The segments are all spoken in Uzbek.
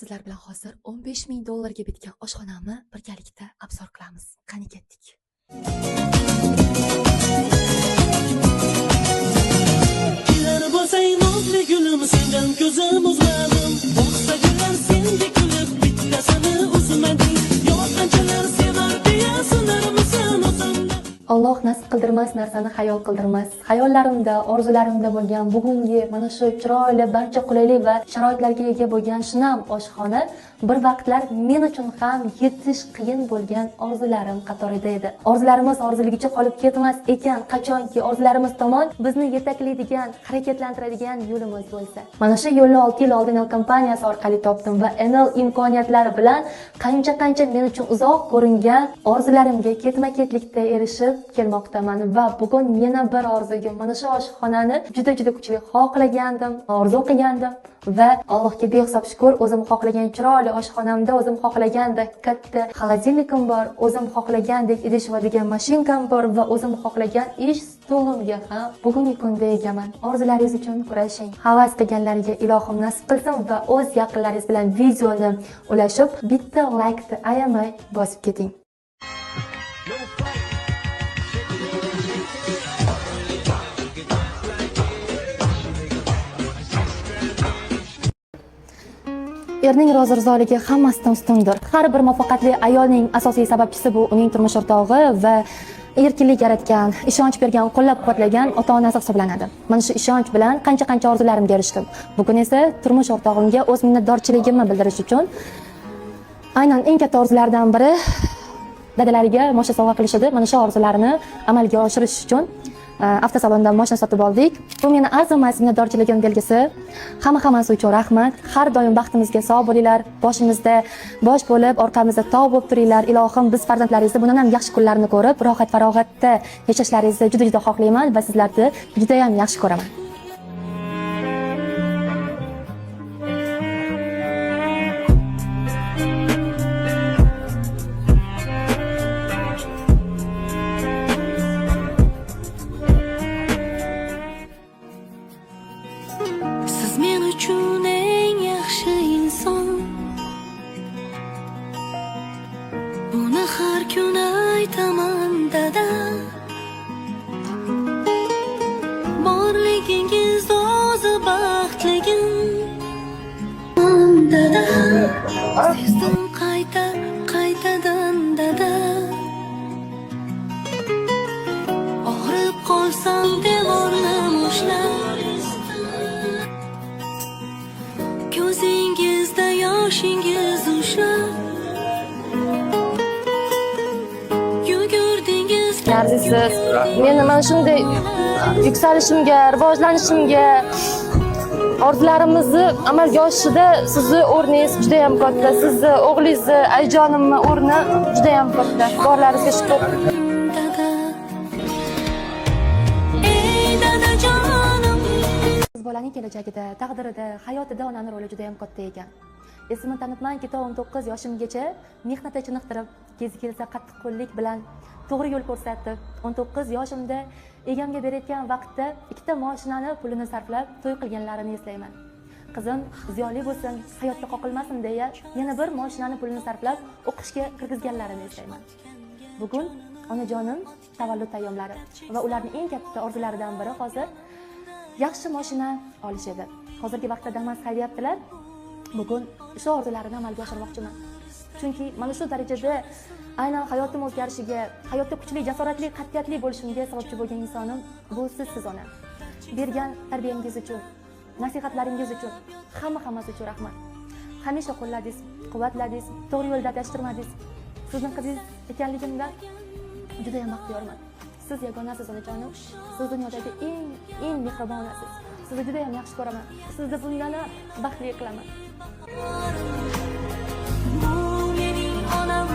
Sizlar bilan hozir 15 ming dollarga bitgan oshxonamni birgalikda absor qilamiz. Qani ketdik. Kelar bo'lsang nozli gulim, sendan ko'zim uzmadim. Boqsa gullar senga kulib, bittasini uzmading. Yo'qanchalar sevar deya sinarmisan o'zimda. Alloh nasib qildirmas narsani xayol qildirmas. Xayollarimda, orzularimda bo'lgan bugungi mana shu chiroyli, barcha qulaylik va sharoitlarga ega bo'lgan shinam oshxona bir vaqtlar men uchun ham yetish qiyin bo'lgan orzularim qatorida edi. Orzularimiz orzulugicha qolib ketmas ekan, qachonki orzularimiz tomon bizni yetaklaydigan, harakatlantiradigan yo'limiz bo'lsa. Mana shu yo'lni 6 yil oldin Enel kompaniyasi orqali topdim va Enel imkoniyatlari bilan qancha men uchun uzoq ko'ringan orzularimga ketma-ketlikda erishib kelmoqdaman va bugun yana bir orzugim, mana shu oshxonani juda kuchli xohlagandim, orzu qilgandim va Allohga behisob shukr, o'zim xohlagan chiroyli oshxonamda o'zim xohlagandek katta xolodilnikim bor, o'zim xohlagandek idish yuvadigan mashinkam bor va o'zim xohlagan ish stolimga ham bugungi kunda egaman. Orzularingiz uchun kurashing. Havas qilganlarga ilohim nasib qilsin va o'z yaqinlaringiz bilan videoni ulashib, bitta like-ni ayamay bosib keting. Erning rozi-rizoligi hammasidan ustundir. Har bir muvaffaqiyatli ayolning asosiy sababchisi bu uning turmush o'rtog'i va erkinlik yaratgan, ishonch bergan, qo'llab-quvvatlagan ota-onasi hisoblanadi. Mana shu ishonch bilan qancha orzularimga erishdim. Bugun esa turmush o'rtog'imga o'z minnatdorchiligimni bildirish uchun aynan eng katta orzulardan biri dadalariga moshina sovg'a qilishdi. Mana shu orzularni amalga oshirish uchun avtosalondan moshina sotib oldik. Bu meni arzimas minnatdorchiligim belgisi. Hammasi uchun rahmat. Har doim baxtimizga sog' bo'linglar. Boshimizda bosh bo'lib, orqamizda tog' bo'lib turinglar. Ilohim biz farzandlaringizni bundan ham yaxshi kunlarni ko'rib, rohat va rohatda yashashlaringizni juda xohlayman va sizlarni juda ham yaxshi ko'raman. Men uchun eng yaxshi inson. Buni har kun aytaman dada. Borligingiz o'zi baxtligim. Dada. Sezdim qaytadan dada. Og'rib qolsam devorni mushlab. Ko'zingizda yoshingiz ushlab yugurdingiz. Arzisiz, meni mana shunday yuksalishimga, rivojlanishimga, orzularimizni amalga oshishida sizni o'rningiz juda ham katta. Sizni o'g'lingizni, ayjonimni o'rni juda ham katta. Borlaringizga shukr. Bolaning kelajagida, taqdirida, hayotida onaning roli juda ham katta ekan. Esimni tanibmanki, 19 yoshimgacha mehnatda chiniqtirib, kezi kelsa qattiqqo'llik bilan to'g'ri yo'l ko'rsatib, 19 yoshimda egamga berayotgan vaqtda ikkita mashinani pulini sarflab to'y qilganlarini eslayman. Qizim ziyoli bo'lsin, hayotda qoqilmasin deya yana bir mashinani pulini sarflab o'qishga kirgizganlarini eslayman. Bugun onajonim tavallud ayyomlari va ularning eng katta orzularidan biri hozir yaxshi mashina olish edi. Hozirgi vaqtda Damas haydayaptilar. Bugun shu orzularini amalga oshirmoqchiman. Chunki mana shu darajada aynan hayotim o'zgarishiga, hayotda kuchli, jasoratli, qat'iyatli bo'lishimga sababchi bo'lgan insonim bu siz ona. Bergan tarbiyangiz uchun, nasihatlaringiz uchun, hammasi uchun rahmat. Hamisha qo'lladingiz, quvvatladingiz, to'g'ri yo'lda adashtirmadingiz. Sizning qizingiz ekanligimdan juda ham baxtiyorman. Siz yagonasiz onajonim. Siz dunyodagi eng mehribon onasiz. Sizni juda ham yaxshi ko'raman. Sizni bundan baxtli qilaman. Bu mening onam.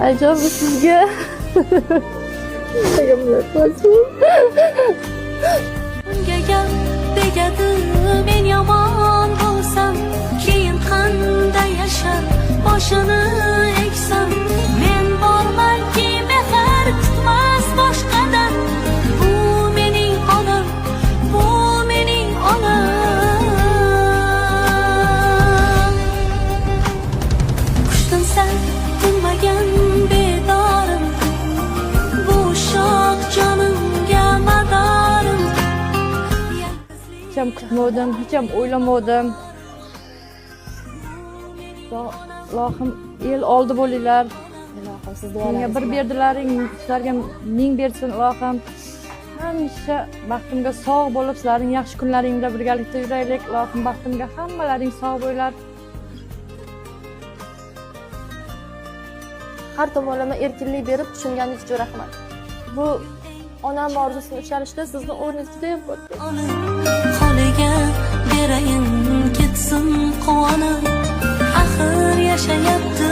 Ajoyib sizga. Tegadi men yomon bo'lsam, keyin qanday yashab boshini eksam, men bormanki mehr kutmas boshqadan. Bu mening onam, bu mening onam. Qushdim san tinmagan bedorim, bu shoh jonimga madorim. Hech ham kutmadim, hech ham o'ylamadim. Ilohim el oldi bo'linglar. Ilohim siz Menga bir duolaringiz berdilaring, sizlarga ming bersin ilohim. Hamisha baxtimga sog' bo'lib, sizlarning yaxshi kunlaringda birgalikda yuraylik. Ilohim baxtimga hammalaring sog' bo'linglar. har tomonlama erkinlik berib tushunganingiz uchun rahmat. Bu onam orzusini ushalishda sizni o'rningiz juda ham katta. Holiga berayin ketsin quvonib, axir yashayapti